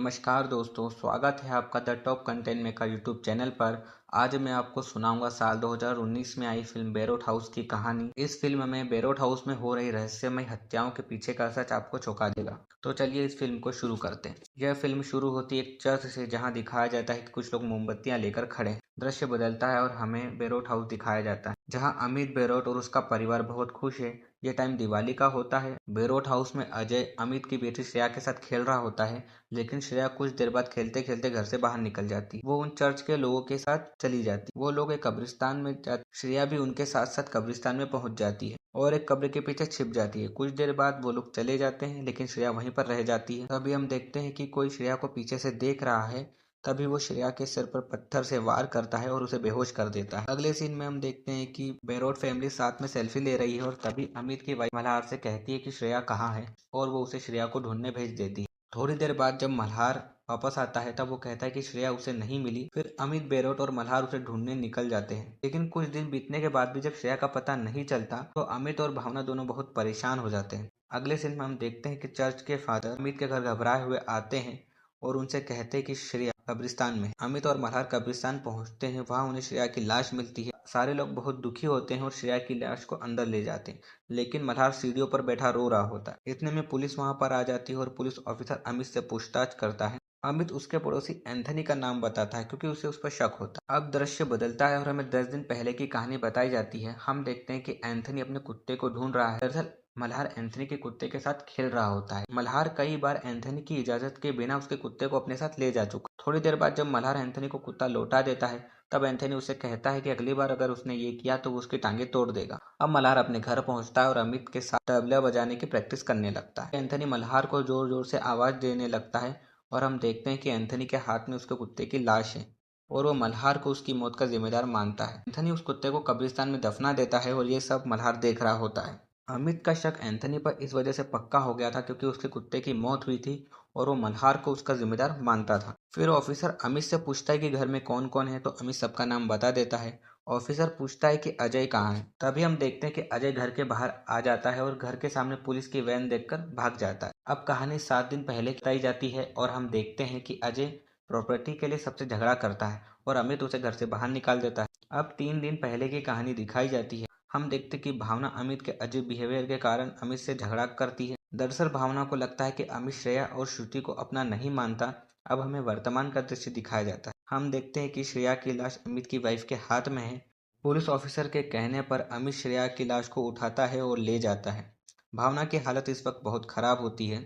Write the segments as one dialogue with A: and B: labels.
A: नमस्कार दोस्तों, स्वागत है आपका the top content maker YouTube channel पर। आज मैं आपको सुनाऊंगा साल 2019 में आई फिल्म बेरोट हाउस की कहानी। इस फिल्म में बेरोट हाउस में हो रही रहस्यमय हत्याओं के पीछे का सच आपको चौंका देगा। तो चलिए इस फिल्म को शुरू करते हैं। यह फिल्म शुरू होती है एक चर्च से, जहां दिखाया जाता है कि कुछ लोग मोमबत्तियां लेकर खड़े हैं। दृश्य बदलता है और हमें बेरोट हाउस दिखाया जाता है, जहां अमित बेरोट और उसका परिवार बहुत खुश है। यह टाइम दिवाली का होता है। बेरोट हाउस में अजय अमित की बेटी श्रेया के साथ खेल रहा होता है, लेकिन श्रेया कुछ देर बाद खेलते खेलते घर से बाहर निकल जाती। वो उन चर्च के लोगों के साथ चली जाती। वो लोग एक कब्रिस्तान में जाती। श्रेया भी उनके साथ साथ कब्रिस्तान में पहुंच जाती है और एक कब्र के पीछे छिप जाती है। कुछ देर बाद वो लोग चले जाते हैं, लेकिन श्रेया वहीं पर रह जाती है। तभी हम देखते हैं कि कोई श्रेया को पीछे से देख रहा है। तभी वो श्रेया के सिर पर पत्थर से वार करता है और उसे बेहोश कर देता है। अगले सीन में हम देखते हैं कि बेरोट फैमिली साथ में सेल्फी ले रही है और तभी अमित की वाइफ मल्हार से कहती है कि श्रेया कहाँ है, और वो उसे श्रेया को ढूंढने भेज देती है। थोड़ी देर बाद जब मल्हार वापस आता है, तब वो कहता है कि श्रेया उसे नहीं मिली। फिर अमित, बेरोट और मल्हार उसे ढूंढने निकल जाते हैं। लेकिन कुछ दिन बीतने के बाद भी जब श्रेया का पता नहीं चलता, तो अमित और भावना दोनों बहुत परेशान हो जाते हैं। अगले सीन में हम देखते हैं कि चर्च के फादर अमित के घर घबराए हुए आते हैं और उनसे कहते हैं कि श्रेया कब्रिस्तान में है। अमित और मल्हार कब्रिस्तान पहुंचते हैं। वहां उन्हें श्रेया की लाश मिलती है। सारे लोग बहुत दुखी होते हैं और श्रेया की लाश को अंदर ले जाते हैं, लेकिन मल्हार सीढ़ियों पर बैठा रो रहा होता है। इतने में पुलिस वहां पर आ जाती है और पुलिस ऑफिसर अमित से पूछताछ करता है। अमित उसके पड़ोसी एंथनी का नाम बताता है, क्योंकि उसे उस पर शक होता है। अब दृश्य बदलता है और हमें 10 दिन पहले की कहानी बताई जाती है। हम देखते हैं कि एंथनी अपने कुत्ते को ढूंढ रहा है। दरअसल मल्हार एंथनी के कुत्ते के साथ खेल रहा होता है। मल्हार कई बार एंथनी की इजाजत के बिना उसके कुत्ते को अपने साथ ले जा चुका। थोड़ी देर बाद जब मल्हार एंथनी को कुत्ता लौटा देता है, तब एंथनी उसे कहता है कि अगली बार अगर उसने ये किया तो वो उसकी टांगे तोड़ देगा। अब मल्हार अपने घर पहुंचता है और अमित के साथ तबला बजाने की प्रैक्टिस करने लगता है। एंथनी मल्हार को जोर जोर से आवाज देने लगता है और हम देखते हैं कि एंथनी के हाथ में उसके कुत्ते की लाश है और वो मल्हार को उसकी मौत का जिम्मेदार मानता है। एंथनी उस कुत्ते को कब्रिस्तान में दफना देता है और ये सब मल्हार देख रहा होता है। अमित का शक एंथनी पर इस वजह से पक्का हो गया था क्योंकि उसके कुत्ते की मौत हुई थी और वो मल्हार को उसका जिम्मेदार मानता था। फिर ऑफिसर अमित से पूछता है कि घर में कौन कौन है, तो अमित सबका नाम बता देता है। ऑफिसर पूछता है कि अजय कहाँ है। तभी हम देखते हैं कि अजय घर के बाहर आ जाता है और घर के सामने पुलिस की वैन देखकर भाग जाता है। अब कहानी 7 दिन पहले बताई जाती है और हम देखते हैं कि अजय प्रॉपर्टी के लिए सबसे झगड़ा करता है और अमित उसे घर से बाहर निकाल देता है। अब 3 दिन पहले की कहानी दिखाई जाती है। हम देखते कि भावना अमित के अजीब बिहेवियर के कारण अमित से झगड़ा करती है। दरअसल भावना को लगता है कि अमित श्रेया और श्रुति को अपना नहीं मानता। अब हमें वर्तमान का दृश्य दिखाया जाता है। हम देखते हैं कि श्रेया की लाश अमित की वाइफ के हाथ में है। पुलिस ऑफिसर के कहने पर अमित श्रेया की लाश को उठाता है और ले जाता है। भावना की हालत इस वक्त बहुत खराब होती है।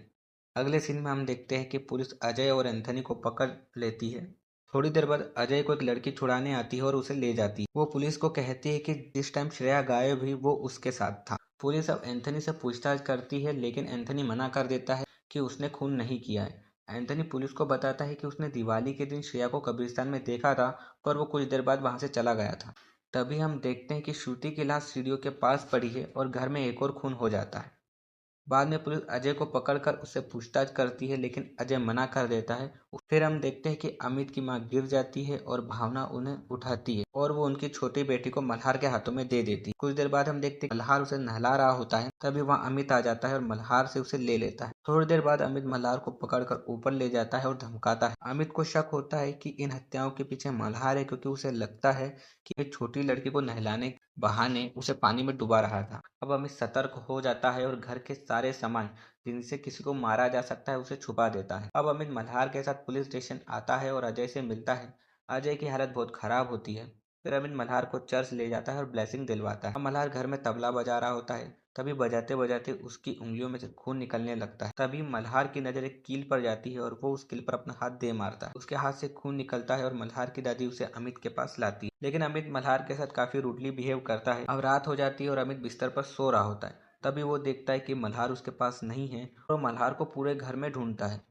A: अगले सीन में हम देखते हैं कि पुलिस अजय और एंथनी को पकड़ लेती है। थोड़ी देर बाद अजय को एक लड़की छुड़ाने आती है और उसे ले जाती है। वो पुलिस को कहती है कि जिस टाइम श्रेया गायब हुई वो उसके साथ था। पुलिस अब एंथनी से पूछताछ करती है, लेकिन एंथनी मना कर देता है कि उसने खून नहीं किया है। एंथनी पुलिस को बताता है कि उसने दिवाली के दिन श्रेया को कब्रिस्तान में देखा था, पर वो कुछ देर बाद वहां से चला गया था। तभी हम देखते हैं कि श्रुति की लाश सीढ़ियों के पास पड़ी है और घर में एक और खून हो जाता है। बाद में पुलिस अजय को पकड़कर उससे पूछताछ करती है, लेकिन अजय मना कर देता है। फिर हम देखते हैं कि अमित की मां गिर जाती है और भावना उन्हें उठाती है और वो उनकी छोटी बेटी को मल्हार के हाथों में दे देती है। कुछ देर बाद हम देखते हैं मल्हार उसे नहला रहा होता है। तभी वहाँ अमित आ जाता है और मल्हार से उसे ले लेता है। थोड़ी देर बाद अमित मल्हार को पकड़कर ऊपर ले जाता है और धमकाता है। अमित को शक होता है कि इन हत्याओं के पीछे मल्हार है, क्योंकि उसे लगता है कि एक छोटी लड़की को नहलाने बहाने उसे पानी में डुबा रहा था। अब अमित सतर्क हो जाता है और घर के सारे सामान जिनसे किसी को मारा जा सकता है उसे छुपा देता है। अब अमित मल्हार के साथ पुलिस स्टेशन आता है और अजय से मिलता है। अजय की हालत बहुत खराब होती है। फिर अमित मल्हार को चर्च ले जाता है और ब्लेसिंग दिलवाता है। अब मल्हार घर में तबला बजा रहा होता है। तभी बजाते बजाते उसकी उंगलियों में से खून निकलने लगता है। तभी मल्हार की नजर एक कील पर जाती है और वो उस कील पर अपना हाथ दे मारता है। उसके हाथ से खून निकलता है और मल्हार की दादी उसे अमित के पास लाती है, लेकिन अमित मल्हार के साथ काफी रूडली बिहेव करता है। अब रात हो जाती है और अमित बिस्तर पर सो रहा होता है। तभी वो देखता है कि मल्हार उसके पास नहीं है और मल्हार को पूरे घर में ढूंढता है।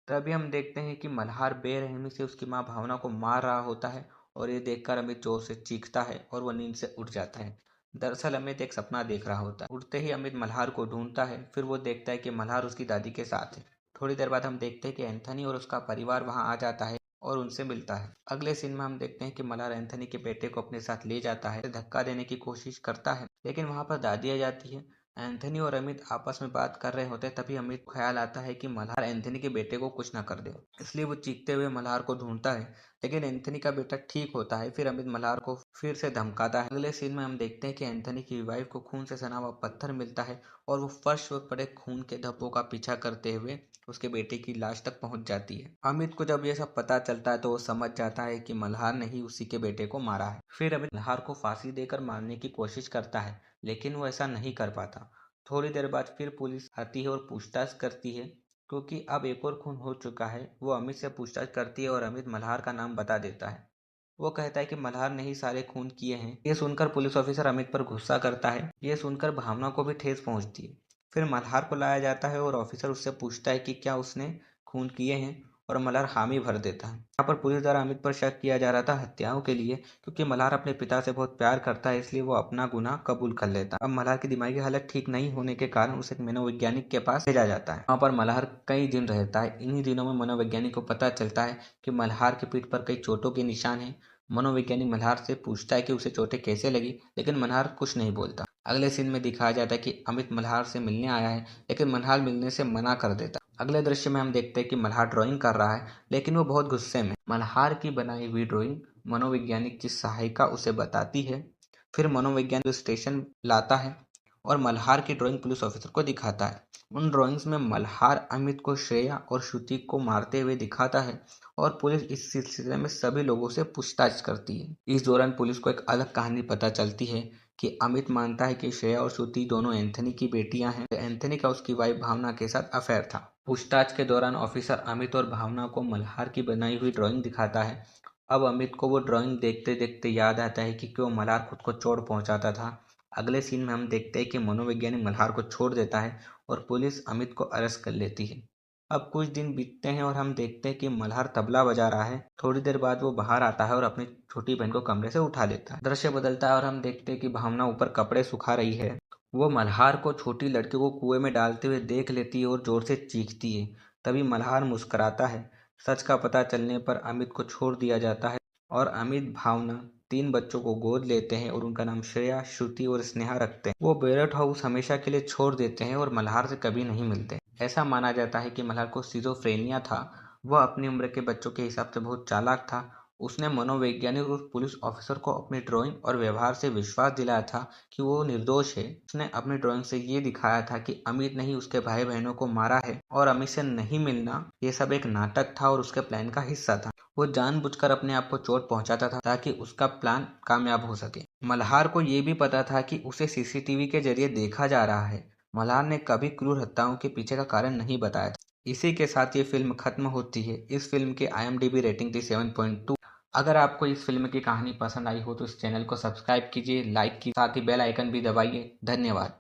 A: तभी हम देखते हैं कि मल्हार बेरहमी से उसकी मां भावना को मार रहा होता है और ये देखकर अमित जोर से चीखता है और वो नींद से उठ जाता है। दरअसल अमित एक सपना देख रहा होता है। उठते ही अमित मल्हार को ढूंढता है। फिर वो देखता है कि मल्हार उसकी दादी के साथ है। थोड़ी देर बाद हम देखते हैं कि एंथनी और उसका परिवार वहां आ जाता है और उनसे मिलता है। अगले सीन में हम देखते हैं कि मल्हार एंथनी के बेटे को अपने साथ ले जाता है, धक्का देने की कोशिश करता है, लेकिन वहां पर दादी आ जाती है। एंथनी और अमित आपस में बात कर रहे होते तभी अमित को ख्याल आता है कि मल्हार एंथनी के बेटे को कुछ न कर दे। इसलिए वो चीखते हुए मल्हार को ढूंढता है, लेकिन एंथनी का बेटा ठीक होता है। फिर अमित मल्हार को फिर से धमकाता है। अगले सीन में हम देखते हैं कि एंथनी की वाइफ को खून से सना हुआ पत्थर मिलता है और वो फर्श पर पड़े खून के धब्बों का पीछा करते हुए उसके बेटे की लाश तक पहुंच जाती है। अमित को जब यह सब पता चलता है तो वो समझ जाता है कि मल्हार ने ही उसी के बेटे को मारा है। फिर अमित मल्हार को फांसी देकर मारने की कोशिश करता है, लेकिन वो ऐसा नहीं कर पाता। थोड़ी देर बाद फिर पुलिस आती है और पूछताछ करती है, क्योंकि अब एक और खून हो चुका है। वो अमित से पूछताछ करती है और अमित मल्हार का नाम बता देता है। वो कहता है कि मल्हार ने ही सारे खून किए हैं। ये सुनकर पुलिस ऑफिसर अमित पर गुस्सा करता है। ये सुनकर भावना को भी ठेस पहुंचती है। फिर मल्हार को लाया जाता है और ऑफिसर उससे पूछता है कि क्या उसने खून किए हैं, और मल्हार हामी भर देता है। यहाँ पर पुलिस द्वारा अमित पर शक किया जा रहा था हत्याओं के लिए, क्योंकि मल्हार अपने पिता से बहुत प्यार करता है, इसलिए वो अपना गुनाह कबूल कर लेता है। अब मल्हार की दिमागी हालत ठीक नहीं होने के कारण उसे एक मनोवैज्ञानिक के पास भेजा जाता है। वहाँ पर मल्हार कई दिन रहता है। इन्हीं दिनों में मनोवैज्ञानिक को पता चलता है कि मल्हार की पीठ पर कई चोटों के निशान हैं। मनोवैज्ञानिक मल्हार से पूछता है कि उसे चोटें कैसे लगी, लेकिन मल्हार कुछ नहीं बोलता। अगले सीन में दिखाया जाता है कि अमित मल्हार से मिलने आया है, लेकिन मल्हार मिलने से मना कर देता है। अगले दृश्य में हम देखते हैं कि मल्हार ड्राइंग कर रहा है, लेकिन वो बहुत गुस्से में। मल्हार की बनाई हुई ड्राइंग मनोवैज्ञानिक की सहायिका उसे बताती है। फिर मनोवैज्ञानिक स्टेशन लाता है और मल्हार की ड्राइंग पुलिस ऑफिसर को दिखाता है। उन ड्राइंग्स में मल्हार अमित को श्रेया और श्रुति को मारते हुए दिखाता है और पुलिस इस सिलसिले में सभी लोगों से पूछताछ करती है। इस दौरान पुलिस को एक अलग कहानी पता चलती है कि अमित मानता है कि श्रेया और श्रुति दोनों एंथनी की बेटियां हैं। एंथनी का उसकी वाइफ भावना के साथ अफेयर था। पूछताछ के दौरान ऑफिसर अमित और भावना को मल्हार की बनाई हुई ड्राइंग दिखाता है। अब अमित को वो ड्राइंग देखते देखते याद आता है कि क्यों मल्हार खुद को चोट पहुंचाता था। अगले सीन में हम देखते हैं कि मनोवैज्ञानिक मल्हार को छोड़ देता है और पुलिस अमित को अरेस्ट कर लेती है। अब कुछ दिन बीतते हैं और हम देखते हैं कि मल्हार तबला बजा रहा है। थोड़ी देर बाद वो बाहर आता है और अपनी छोटी बहन को कमरे से उठा लेता है। दृश्य बदलता है और हम देखते हैं कि भावना ऊपर कपड़े सुखा रही है। वो मल्हार को छोटी लड़की को कुएं में डालते हुए देख लेती है और जोर से चीखती है। तभी मल्हार मुस्कुराता है। सच का पता चलने पर अमित को छोड़ दिया जाता है और अमित भावना 3 बच्चों को गोद लेते हैं और उनका नाम श्रेया, श्रुति और स्नेहा रखते हैं। वो बेरठ हाउस हमेशा के लिए छोड़ देते हैं और मल्हार से कभी नहीं मिलते। ऐसा माना जाता है कि मल्हार को सिजोफ्रेनिया था। वह अपनी उम्र के बच्चों के हिसाब से बहुत चालाक था। उसने मनोवैज्ञानिक और पुलिस ऑफिसर को अपनी ड्राइंग और व्यवहार से विश्वास दिलाया था कि वो निर्दोष है। उसने अपनी ड्राइंग से ये दिखाया था कि अमित ने ही उसके भाई बहनों को मारा है और अमित से नहीं मिलना ये सब एक नाटक था और उसके प्लान का हिस्सा था। वो जानबूझकर अपने आप को चोट पहुंचाता था ताकि उसका प्लान कामयाब हो सके। मल्हार को ये भी पता था कि उसे सीसीटीवी के जरिए देखा जा रहा है। मल्हार ने कभी क्रूर हत्याओं के पीछे का कारण नहीं बताया था। इसी के साथ ये फिल्म खत्म होती है। इस फिल्म की IMDb रेटिंग थी 7.2। अगर आपको इस फिल्म की कहानी पसंद आई हो तो इस चैनल को सब्सक्राइब कीजिए, लाइक की साथ ही बेल आइकन भी दबाइए। धन्यवाद।